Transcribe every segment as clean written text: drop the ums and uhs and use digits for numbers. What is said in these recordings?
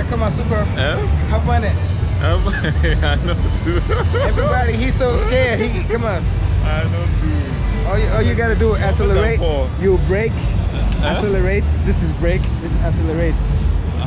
Come on, super. Hop on it. I know too. Everybody, he's so scared. Come on. I know too. All you gotta do is accelerate. You brake. Accelerates. This is brake. This accelerates.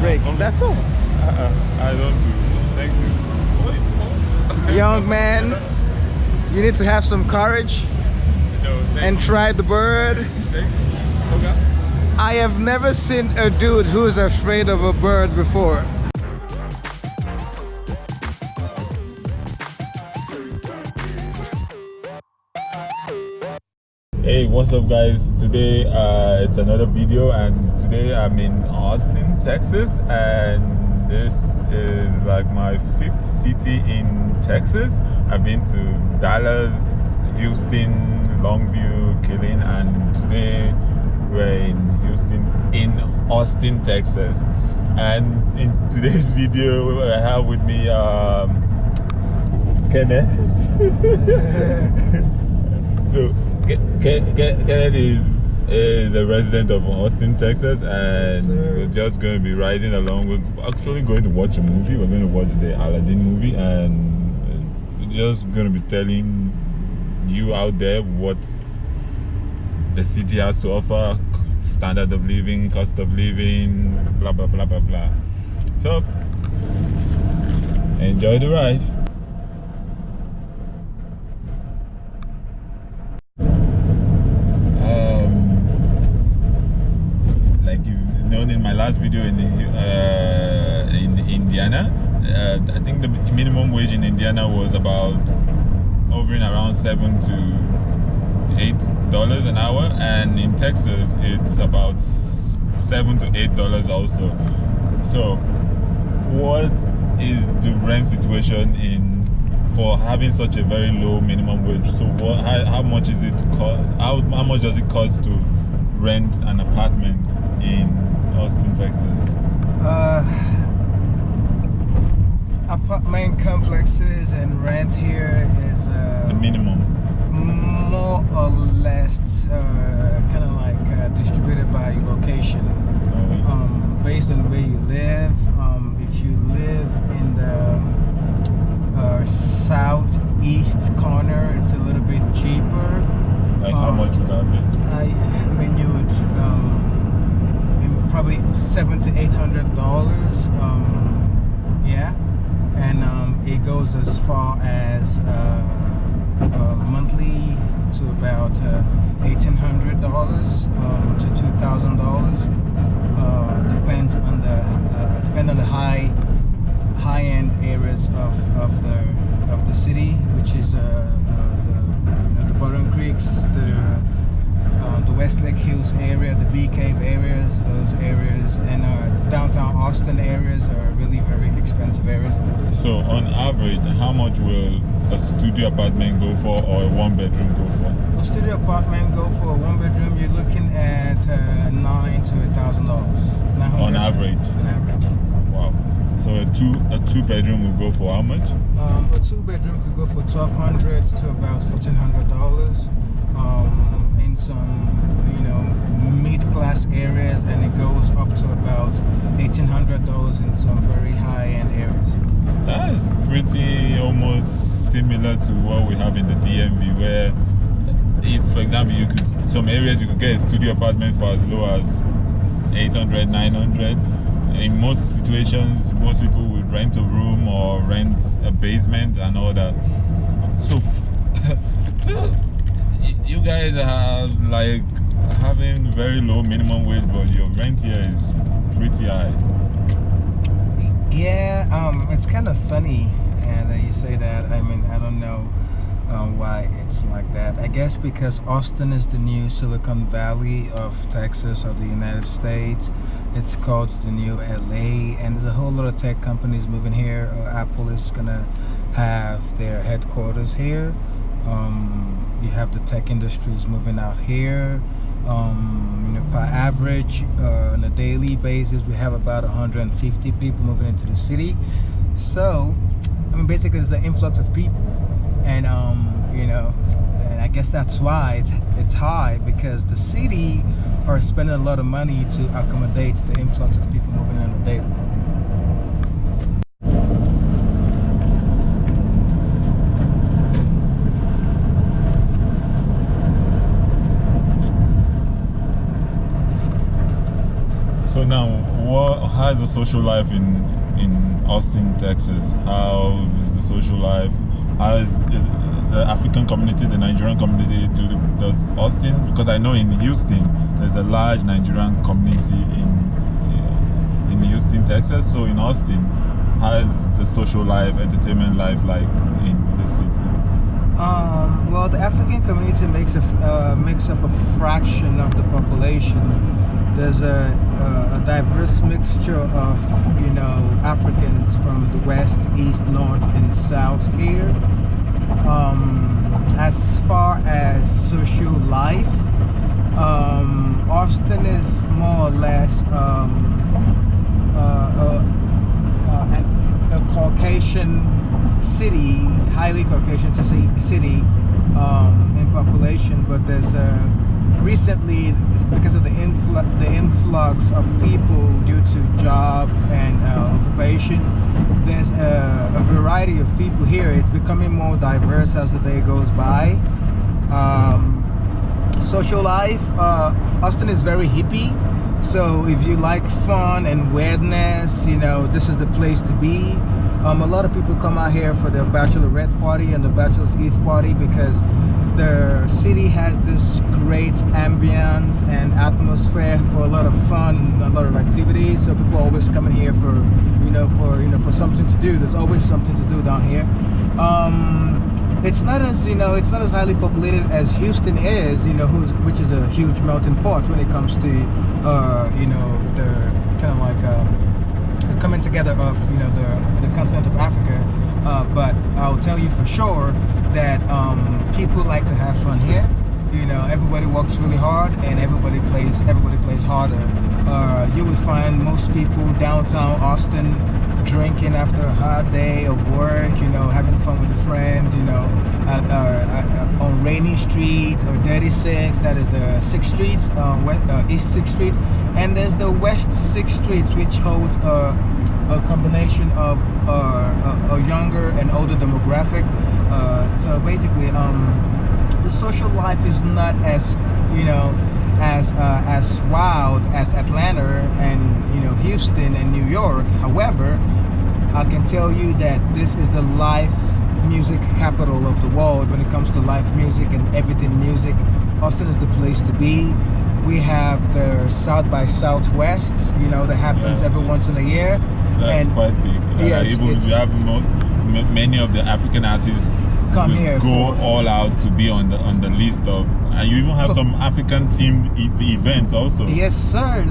Brake. That's all. I don't do. Thank you. Young man, you need to have some courage and try the bird. Thank you. Okay. I have never seen a dude who's afraid of a bird before. Hey, what's up guys? Today it's another video, and today I'm in Austin, Texas, and this is like my 5th city in Texas. I've been to Dallas, Houston, Longview, Killeen, and today we're in Austin, Texas. And in today's video I have with me Kenneth. So Kenneth is a resident of Austin, Texas, and we're just going to be riding along. We're actually going to watch a movie. We're going to watch the Aladdin movie, and we're just going to be telling you out there what the city has to offer, standard of living, cost of living, blah blah blah blah blah. So enjoy the ride. Like you've known in my last video in Indiana, I think the minimum wage in Indiana was about hovering around $7 to $8 an hour, and in Texas it's about $7 to $8 also. So what is the rent situation for having such a very low minimum wage? So how much is it to cost? How much does it cost to rent an apartment in Austin, Texas? Apartment complexes and rent here is the minimum, more or less kind of like distributed by location, based on where you live. If you live in the southeast corner, it's a little bit cheaper. Like how much would that be? I mean, you would probably $700 to $800. Yeah, and it goes as far as monthly to about $1,800 to $2,000. Depends on the high-end areas of the city, which is the Bottom Creeks, the Westlake Hills area, the Bee Cave areas, those areas, and downtown Austin areas are really very expensive areas. So on average, how much will a studio apartment go for, or a one-bedroom go for? A studio apartment go for a one-bedroom, you're looking at $9,000 to $1,000. On average? On average. Wow. So a two-bedroom will go for how much? A two-bedroom could go for $1,200 to about $1,400. In some, mid-class areas, and it goes up to about $1,800 in some very high-end areas. That is pretty almost similar to what we have in the DMV, where, if, for example, some areas you could get a studio apartment for as low as $800, $900. In most situations, most people would rent a room or rent a basement and all that. So you guys are like having very low minimum wage, but your rent here is pretty high. Yeah, it's kind of funny that you say that. I mean, I don't know why it's like that. I guess because Austin is the new Silicon Valley of Texas, or the United States. It's called the new LA, and there's a whole lot of tech companies moving here. Apple is gonna have their headquarters here. You have the tech industries moving out here. Per average, on a daily basis, we have about 150 people moving into the city. So, I mean, basically, there's an influx of people, and and I guess that's why it's high, because the city are spending a lot of money to accommodate the influx of people moving in on a daily. So now, how is the social life in Austin, Texas? How is the social life? How is the African community, the Nigerian community, does Austin? Because I know in Houston, there's a large Nigerian community in Houston, Texas. So in Austin, how is the social life, entertainment life like in this city? Well, the African community makes up a fraction of the population. There's a diverse mixture of, Africans from the west, east, north, and south here. As far as social life, Austin is more or less a Caucasian city, highly Caucasian city in population, but there's recently, because of the influx of people due to job and occupation, there's a variety of people here. It's becoming more diverse as the day goes by. Social life, Austin is very hippie. So if you like fun and weirdness, this is the place to be. A lot of people come out here for the bachelorette party and the bachelor's eve party because the city has this great ambience and atmosphere for a lot of fun and a lot of activities. So people are always coming here for something to do. There's always something to do down here. It's not as highly populated as Houston is, which is a huge melting pot when it comes to the kind of like the coming together of the continent of Africa. But I'll tell you for sure that people like to have fun here. Everybody works really hard and everybody plays harder. You would find most people downtown Austin drinking after a hard day of work, having fun with the friends, on Rainy Street or 36, that is the 6th Street, East 6th Street, and there's the West 6th Street, which holds a combination of a younger and older demographic. So basically, the social life is not as as wild as Atlanta and Houston and New York. However, I can tell you that this is the live music capital of the world when it comes to live music and everything music. Austin is the place to be. We have the South by Southwest, that happens every once in a year. That's quite big. Yeah, we have many of the African artists come here go all out to be on the list of, and you even have some African themed events also. Yes, sir.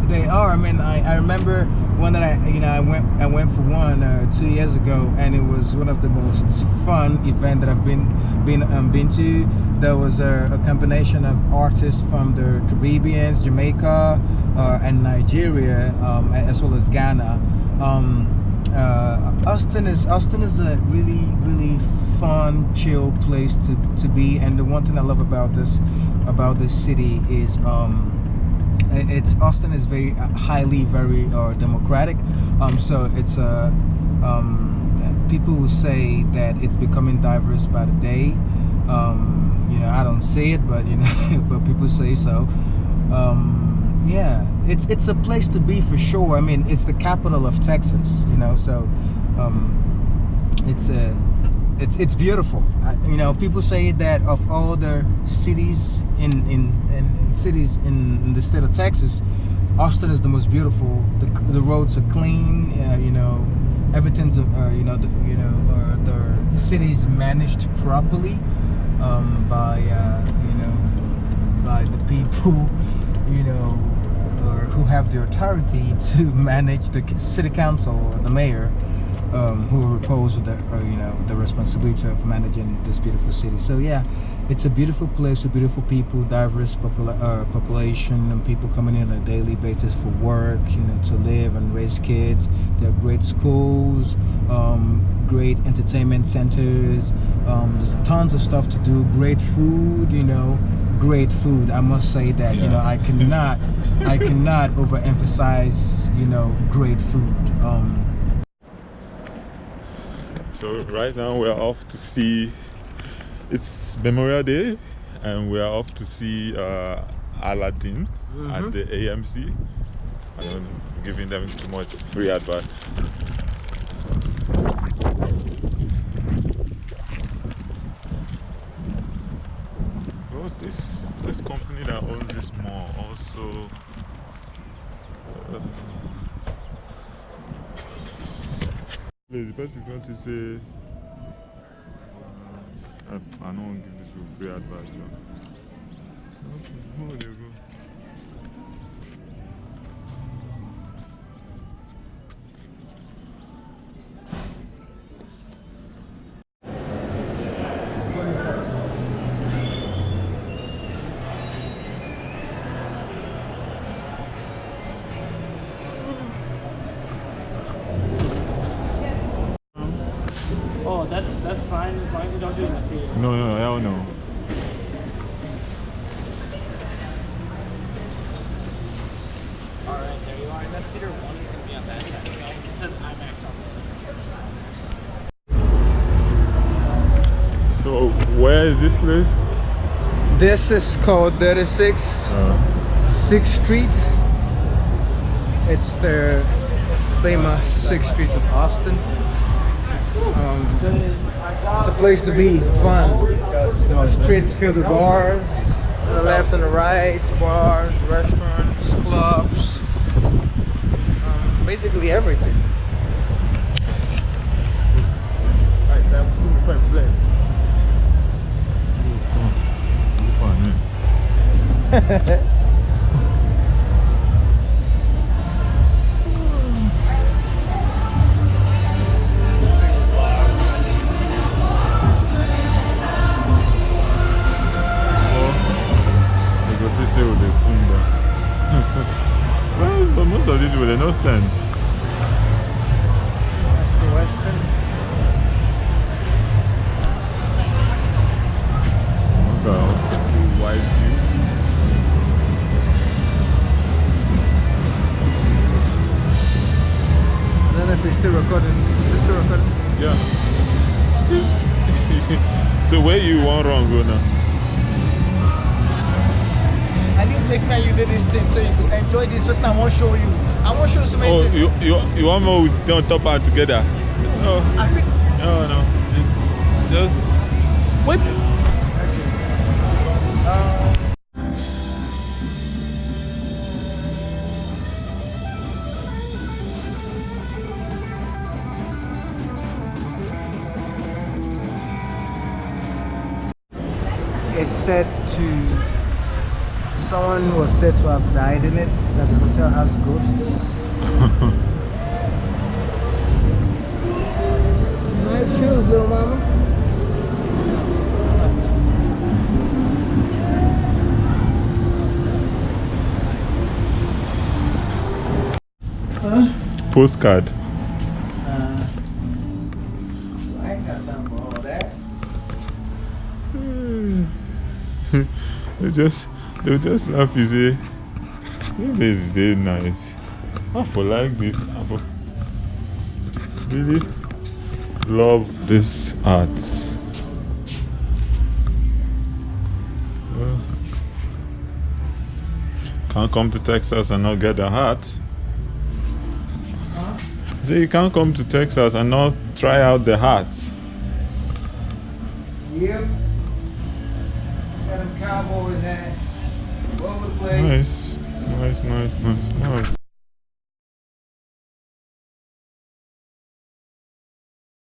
They are. I mean, I remember one that I went for one 2 years ago, and it was one of the most fun event that I've been to. There was a combination of artists from the Caribbean, Jamaica, and Nigeria, as well as Ghana. Austin is a really, really fun, chill place to be, and the one thing I love about this city is Austin is very very democratic. So it's people will say that it's becoming diverse by the day. I don't say it, but but people say so. Yeah, it's a place to be for sure. I mean, it's the capital of Texas, so it's beautiful. People say that of all the cities in cities in the state of Texas, Austin is the most beautiful. The roads are clean. Everything's the city's managed properly by the people or who have the authority to manage the city council or the mayor, who repose the responsibility of managing this beautiful city. So yeah, it's a beautiful place with beautiful people, diverse population, and people coming in on a daily basis for work, to live and raise kids. There are great schools, great entertainment centers, there's tons of stuff to do, great food, great food. I must say that, I cannot overemphasize, great food. So right now we're off to see, it's Memorial Day, and we're off to see Aladdin at the AMC. I don't giving them too much free advice. What's this company that owns this mall also? The person want to say, I don't want to give this for free advice. Oh, there you go. Oh, that's fine as long as you don't do it in the theater. No, hell no. Alright, there you are. And that's theater 1 is going to be on that side. Okay? It says IMAX on So, where is this place? This is called 36 6th Street. It's the famous 6th Street of Austin. It's a place to be, fun. Streets filled with bars, on the left and the right, bars, restaurants, clubs, basically everything. Well, but most of these people, they no send. That's the Western. Okay, wide view. I don't know if it's still recording. It's still recording. Yeah. See? So where you want wrong go now? I need next time you did this thing so you could enjoy this. What I want to show you. I want to show you so many Oh, things. you want more with on top and together? No. I think. No. Just Wait. It's said to. Someone was said to have died in it. That the hotel has ghosts. Nice shoes, little mama. postcard. I ain't got time for all that. They'll just laugh. You say, this is very nice. I for like this. I for really love this art. Can't come to Texas and not get a hat. So you can't come to Texas and not try out the hats. Yep. Got them Cowboys hats. All over the place. Nice.